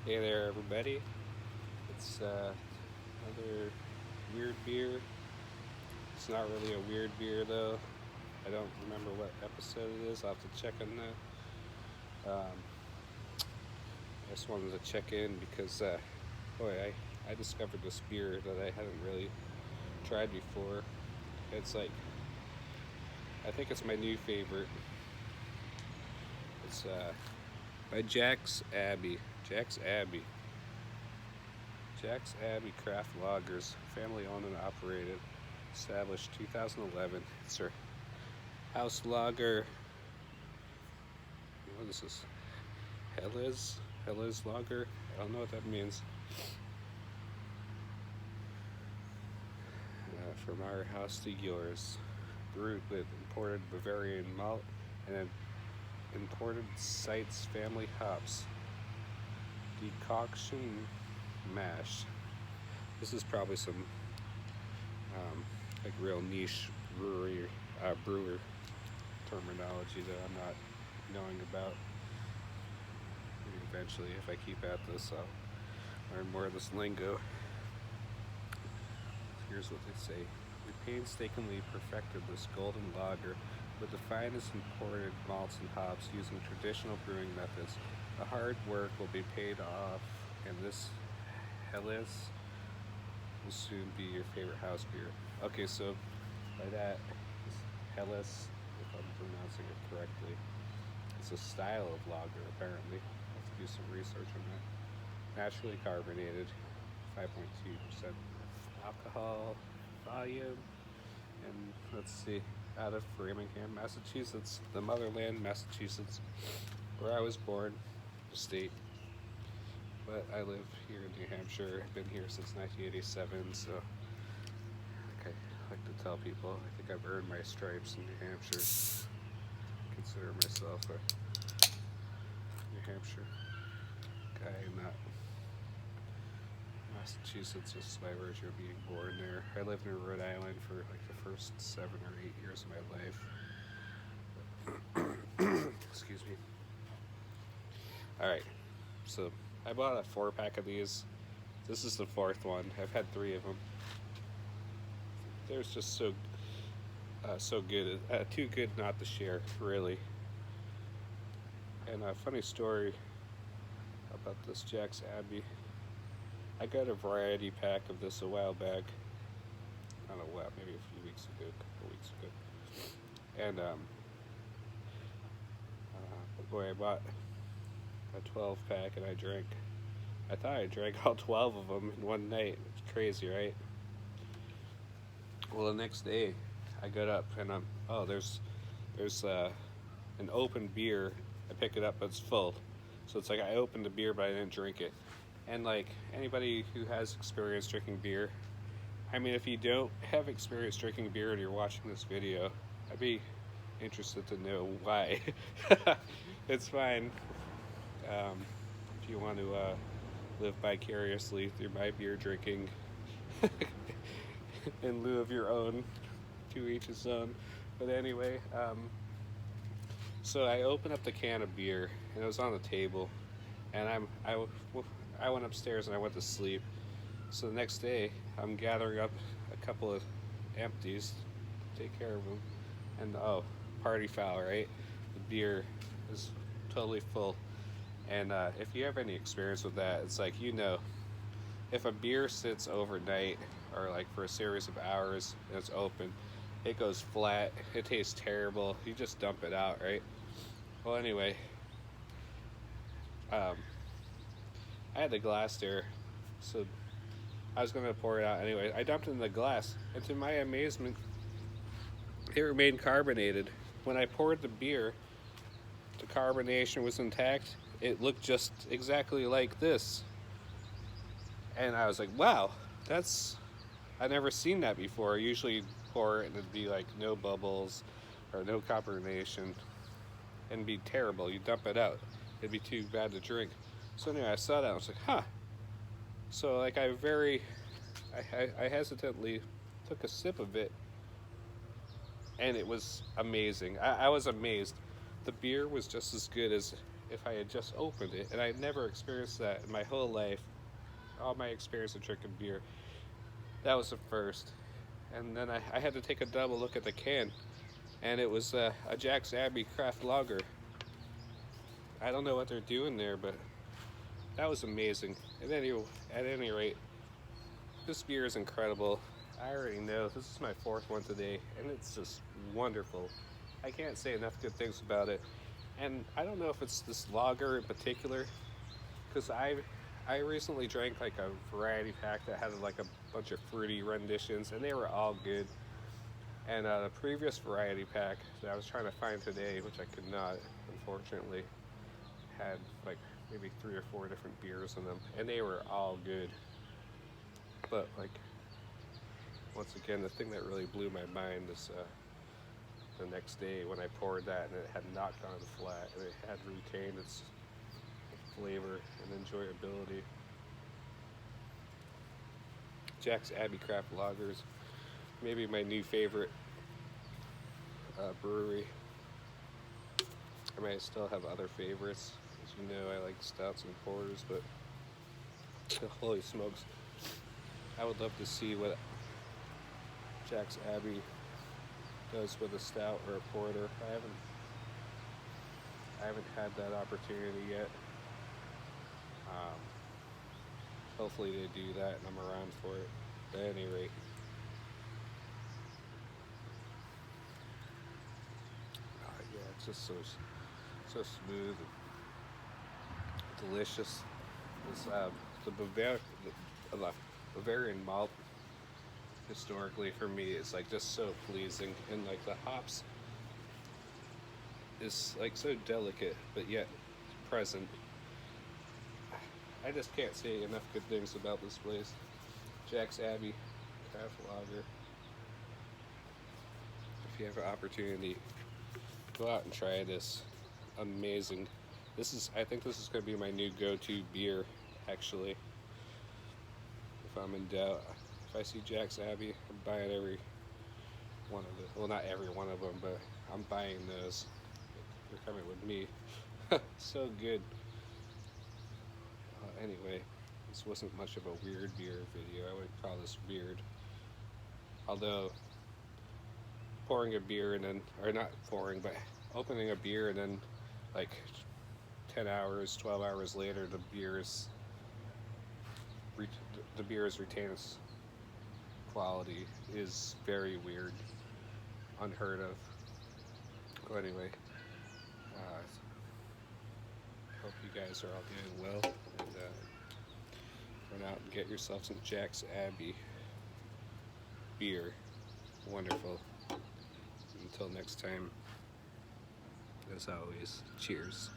Hey there, everybody. It's another weird beer. It's not really a weird beer, though. I don't remember what episode it is. I'll have to check on that. I just wanted to check in because, boy, I discovered this beer that I hadn't really tried before. It's like, I think it's my new favorite. It's by Jack's Abbey. Jack's Abbey. Jack's Abbey Craft Lagers, family owned and operated, established 2011. It's their house lager. What is this? Helles lager? I don't know what that means. From our house to yours. Brewed with imported Bavarian malt and imported Sites family hops. Decoction mash. This is probably some like real niche brewer terminology that I'm not knowing about. Maybe eventually, if I keep at this, I'll learn more of this lingo. Here's what they say. We painstakingly perfected this golden lager with the finest imported malts and hops using traditional brewing methods. The hard work will be paid off, and this Helles will soon be your favorite house beer. Okay, so by that, Helles, if I'm pronouncing it correctly, it's a style of lager, apparently. I'll have to do some research on that. Naturally carbonated, 5.2% alcohol volume, and let's see, out of Framingham, Massachusetts, the motherland, Massachusetts, where I was born, the state. But I live here in New Hampshire. I've been here since 1987, so okay, I like to tell people I think I've earned my stripes in New Hampshire. I consider myself a New Hampshire guy, not Massachusetts, just by virtue of being born there. I lived in Rhode Island for like the first 7 or 8 years of my life. Excuse me. All right, so I bought a 4 pack of these. This is the fourth one. I've had 3 of them. They're just so good. Too good not to share, really. And a funny story about this Jack's Abbey. I got a variety pack of this a while back. I don't know what, maybe a few weeks ago, a couple weeks ago. And boy, I bought a 12 pack and I thought I drank all 12 of them in one night. It's crazy, right? Well, the next day, I got up and there's an open beer. I pick it up, but it's full. So it's like I opened the beer, but I didn't drink it. And like anybody who has experience drinking beer, I mean, if you don't have experience drinking beer and you're watching this video, I'd be interested to know why. It's fine. If you want to live vicariously through my beer drinking in lieu of your own, to each his own. But anyway, so I opened up the can of beer and it was on the table, and I went upstairs and I went to sleep. So the next day, I'm gathering up a couple of empties, take care of them, and oh, party foul, right? The beer is totally full. And if you have any experience with that, it's like, if a beer sits overnight or like for a series of hours and it's open, it goes flat, it tastes terrible, you just dump it out, right? Well, anyway, um, I had the glass there, so I was gonna pour it out anyway. I dumped it in the glass, and to my amazement, it remained carbonated. When I poured the beer, the carbonation was intact. It looked just exactly like this. And I was like, wow, I've never seen that before. I usually pour it and it'd be like no bubbles or no carbonation and be terrible. You dump it out. It'd be too bad to drink. So anyway, I saw that and I was like, huh. So like I hesitantly took a sip of it, and it was amazing. I was amazed. The beer was just as good as if I had just opened it, and I had never experienced that in my whole life. All my experience of drinking beer, that was the first. And then I had to take a double look at the can, and it was a Jack's Abbey Craft Lager. I don't know what they're doing there, but that was amazing. At any rate, this beer is incredible. I already know this is my fourth one today, and it's just wonderful. I can't say enough good things about it. And I don't know if it's this lager in particular, because I recently drank like a variety pack that had like a bunch of fruity renditions, and they were all good. And the previous variety pack that I was trying to find today, which I could not, unfortunately, had like maybe 3 or 4 different beers in them, and they were all good. But like, once again, the thing that really blew my mind is the next day when I poured that, and it had not gone flat, and it had retained its flavor and enjoyability. Jack's Abbey Craft Lagers, maybe my new favorite brewery. I might still have other favorites. As you know, I like stouts and porters, but holy smokes, I would love to see what Jack's Abbey does with a stout or a porter. I haven't had that opportunity yet. Hopefully they do that and I'm around for it. But at any rate, yeah, it's just so smooth and delicious. This the Bavarian malt historically for me is like just so pleasing, and like the hops is like so delicate but yet present. I just can't say enough good things about this place. Jack's Abbey Craft Lager. If you have an opportunity, go out and try this. Amazing. I think this is going to be my new go-to beer, actually. If I'm in doubt, if I see Jack's Abbey, I'm buying every one of them. Well, not every one of them, but I'm buying those. They're coming with me. So good. Anyway, this wasn't much of a weird beer video. I wouldn't call this weird. Although, pouring a beer and then, or not pouring, but opening a beer and then like 10 hours, 12 hours later, the beer's retained its quality is very weird, unheard of. Well, anyway, hope you guys are all doing well, and run out and get yourself some Jack's Abbey beer. Wonderful. Until next time, as always, cheers.